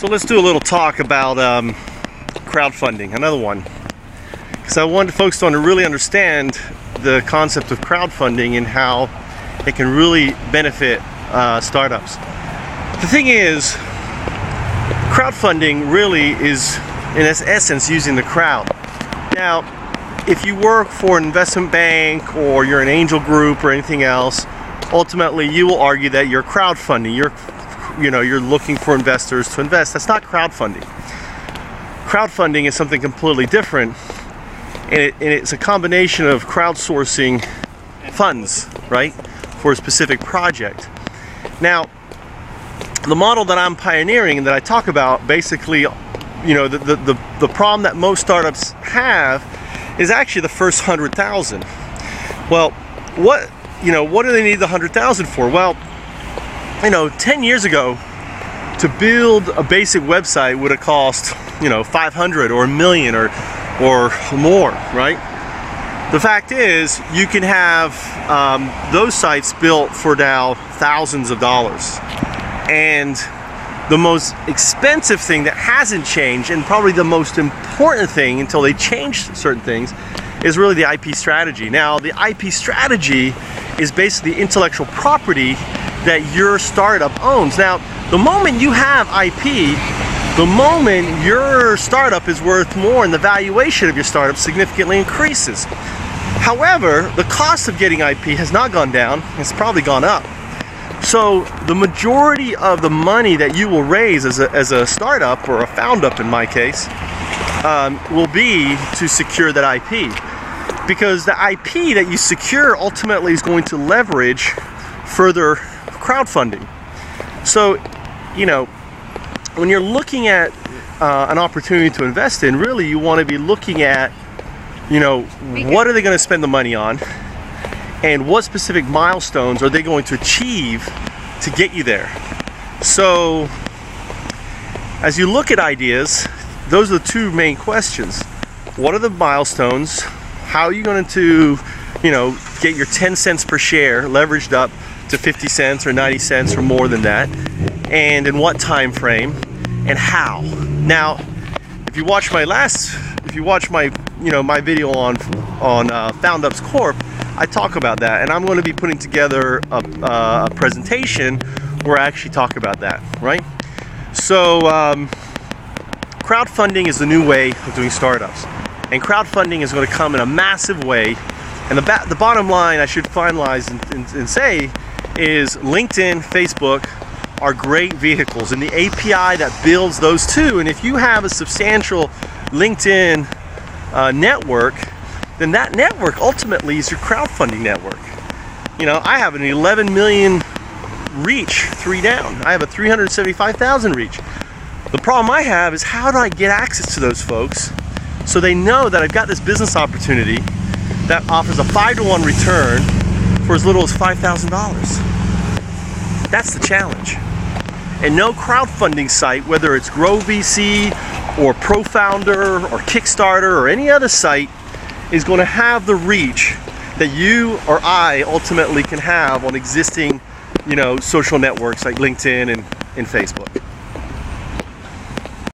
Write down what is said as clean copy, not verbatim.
So let's do a little talk about crowdfunding, another one. Because I want folks to really understand the concept of crowdfunding and how it can really benefit startups. The thing is, crowdfunding really is, in its essence, using the crowd. Now, if you work for an investment bank or you're an angel group or anything else, ultimately you will argue that you're crowdfunding. You're looking for investors to invest. That's not crowdfunding. Crowdfunding is something completely different, and it's a combination of crowdsourcing funds, right, for a specific project. Now, the model that I'm pioneering and that I talk about, basically, the problem that most startups have is actually the first 100,000. Well, what do they need the 100,000 for? Well, 10 years ago, to build a basic website would have cost, 500 or $1 million or more, right? The fact is, you can have those sites built for now thousands of dollars. And the most expensive thing that hasn't changed, and probably the most important thing until they change certain things, is really the IP strategy. Now, the IP strategy is basically intellectual property that your startup owns. Now, the moment you have IP, the moment your startup is worth more and the valuation of your startup significantly increases. However, the cost of getting IP has not gone down, it's probably gone up. So the majority of the money that you will raise as a startup, or a found-up in my case, will be to secure that IP. Because the IP that you secure ultimately is going to leverage further crowdfunding. So, when you're looking at an opportunity to invest in, really you want to be looking at, what are they going to spend the money on, and what specific milestones are they going to achieve to get you there. So, as you look at ideas, those are the two main questions. What are the milestones? How are you going to, get your 10 cents per share leveraged up to 50 cents or 90 cents or more than that? And in what time frame? And how? Now, if you watch my my video on Found Ups Corp, I talk about that, and I'm going to be putting together a presentation where I actually talk about that, right? So, crowdfunding is the new way of doing startups, and crowdfunding is going to come in a massive way. And the bottom line I should finalize and say is LinkedIn, Facebook are great vehicles, and the API that builds those two. And if you have a substantial LinkedIn network, then that network ultimately is your crowdfunding network. I have an 11 million reach, 3 down. I have a 375,000 reach. The problem I have is, how do I get access to those folks so they know that I've got this business opportunity that offers a 5-to-1 return for as little as $5,000? That's the challenge. And no crowdfunding site, whether it's Grow VC or ProFounder or Kickstarter or any other site, is going to have the reach that you or I ultimately can have on existing, social networks like LinkedIn and Facebook.